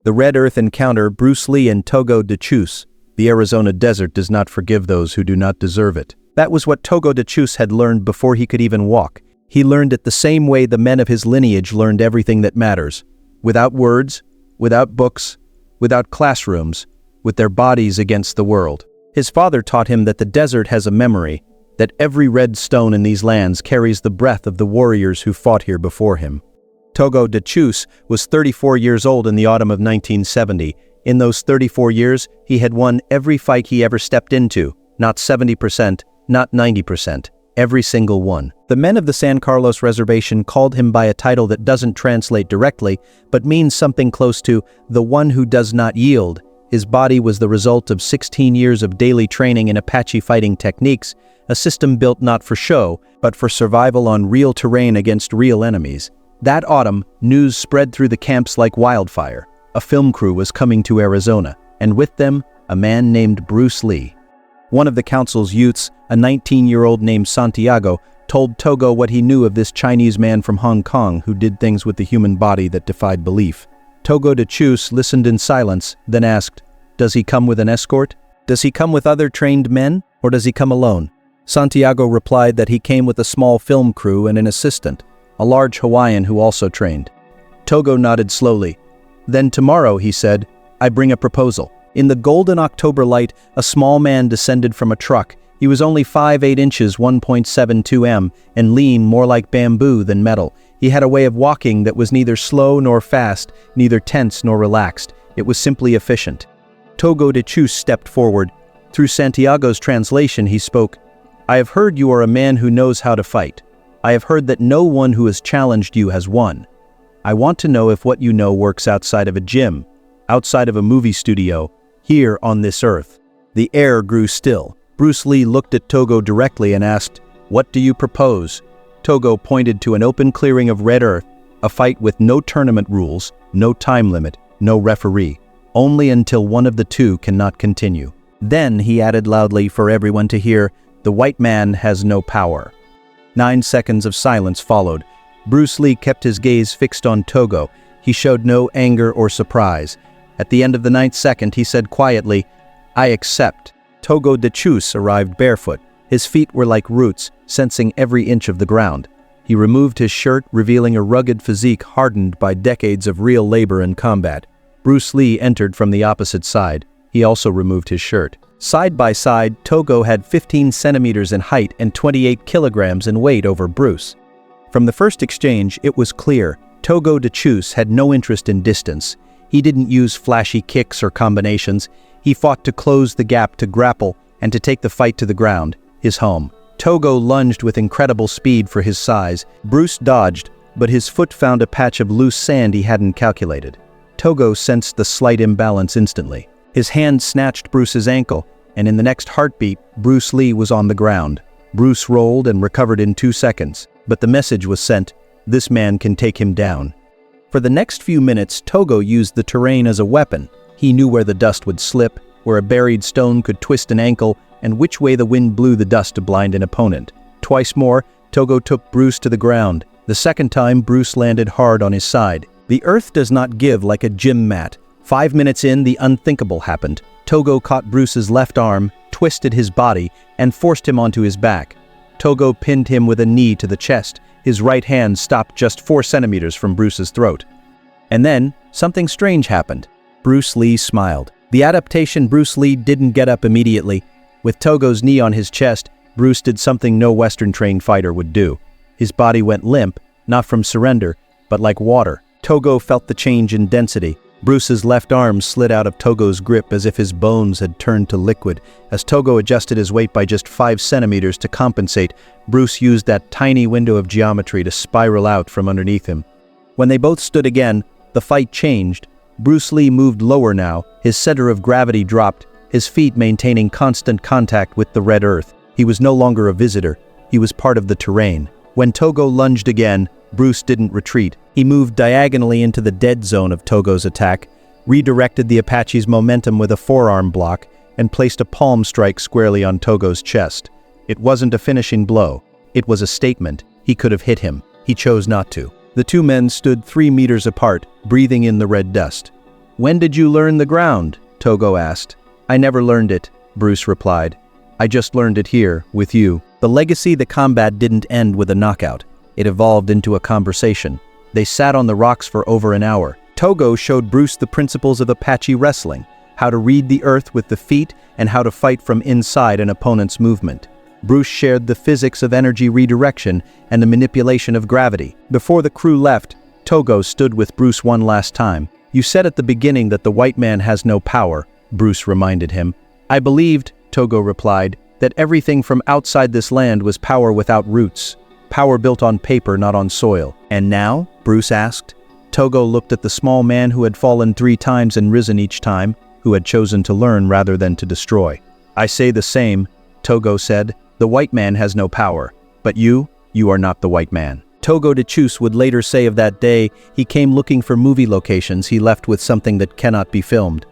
The Red Earth encounter, Bruce Lee and Togo Duce. The Arizona desert does not forgive those who do not deserve it. That was what Togo Duce had learned before he could even walk. He learned it the same way the men of his lineage learned everything that matters. Without words, without books, without classrooms, with their bodies against the world. His father taught him that the desert has a memory, that every red stone in these lands carries the breath of the warriors who fought here before him. Togo Duce was 34 years old in the autumn of 1970. In those 34 years, he had won every fight he ever stepped into, not 70%, not 90%, every single one. The men of the San Carlos Reservation called him by a title that doesn't translate directly, but means something close to the one who does not yield. His body was the result of 16 years of daily training in Apache fighting techniques, a system built not for show, but for survival on real terrain against real enemies. That autumn, news spread through the camps like wildfire. A film crew was coming to Arizona, and with them, a man named Bruce Lee. One of the council's youths, a 19-year-old named Santiago, told Togo what he knew of this Chinese man from Hong Kong who did things with the human body that defied belief. Togo Duce listened in silence, then asked, "Does he come with an escort? Does he come with other trained men, or does he come alone?" Santiago replied that he came with a small film crew and an assistant, a large Hawaiian who also trained. Togo nodded slowly. "Then tomorrow," he said, "I bring a proposal." In the golden October light, a small man descended from a truck. He was only 5'8" inches, 1.72 m, and lean, more like bamboo than metal. He had a way of walking that was neither slow nor fast, neither tense nor relaxed. It was simply efficient. Togo Duce stepped forward. Through Santiago's translation, he spoke, "I have heard you are a man who knows how to fight. I have heard that no one who has challenged you has won. I want to know if what you know works outside of a gym, outside of a movie studio, here on this earth." The air grew still. Bruce Lee looked at Togo directly and asked, "What do you propose?" Togo pointed to an open clearing of red earth, a fight with no tournament rules, no time limit, no referee, only until one of the two cannot continue. Then, he added loudly for everyone to hear, "The white man has no power." 9 seconds of silence followed. Bruce Lee kept his gaze fixed on Togo. He showed no anger or surprise. At the end of the 9th second, he said quietly, "I accept." Togo Duce arrived barefoot. His feet were like roots, sensing every inch of the ground. He removed his shirt, revealing a rugged physique hardened by decades of real labor and combat. Bruce Lee entered from the opposite side. He also removed his shirt. Side by side, Togo had 15 centimeters in height and 28 kilograms in weight over Bruce. From the first exchange, it was clear, Togo Duce had no interest in distance. He didn't use flashy kicks or combinations. He fought to close the gap, to grapple, and to take the fight to the ground, his home. Togo lunged with incredible speed for his size. Bruce dodged, but his foot found a patch of loose sand he hadn't calculated. Togo sensed the slight imbalance instantly. His hand snatched Bruce's ankle, and in the next heartbeat, Bruce Lee was on the ground. Bruce rolled and recovered in 2 seconds, but the message was sent, "This man can take him down." For the next few minutes, Togo used the terrain as a weapon. He knew where the dust would slip, where a buried stone could twist an ankle, and which way the wind blew the dust to blind an opponent. Twice more, Togo took Bruce to the ground. The second time, Bruce landed hard on his side. The earth does not give like a gym mat. 5 minutes in, the unthinkable happened. Togo caught Bruce's left arm, twisted his body, and forced him onto his back. Togo pinned him with a knee to the chest. His right hand stopped just 4 centimeters from Bruce's throat. And then, something strange happened. Bruce Lee smiled. The adaptation Bruce Lee didn't get up immediately. With Togo's knee on his chest, Bruce did something no Western-trained fighter would do. His body went limp, not from surrender, but like water. Togo felt the change in density. Bruce's left arm slid out of Togo's grip as if his bones had turned to liquid. As Togo adjusted his weight by just 5 centimeters to compensate, Bruce used that tiny window of geometry to spiral out from underneath him. When they both stood again, the fight changed. Bruce Lee moved lower now, his center of gravity dropped, his feet maintaining constant contact with the red earth. He was no longer a visitor, he was part of the terrain. When Togo lunged again, Bruce didn't retreat. He moved diagonally into the dead zone of Togo's attack, redirected the Apache's momentum with a forearm block, and placed a palm strike squarely on Togo's chest. It wasn't a finishing blow. It was a statement. He could have hit him. He chose not to. The two men stood 3 meters apart, breathing in the red dust. "When did you learn the ground?" Togo asked. "I never learned it," Bruce replied. "I just learned it here, with you." The legacy the combat didn't end with a knockout. It evolved into a conversation. They sat on the rocks for over an hour. Togo showed Bruce the principles of Apache wrestling, how to read the earth with the feet and how to fight from inside an opponent's movement. Bruce shared the physics of energy redirection and the manipulation of gravity. Before the crew left, Togo stood with Bruce one last time. "You said at the beginning that the white man has no power," Bruce reminded him. "I believed," Togo replied, "that everything from outside this land was power without roots. Power built on paper, not on soil." "And now?" Bruce asked. Togo looked at the small man who had fallen 3 times and risen each time, who had chosen to learn rather than to destroy. "I say the same," Togo said. "The white man has no power. But you are not the white man." Togo Duce would later say of that day, "He came looking for movie locations, he left with something that cannot be filmed."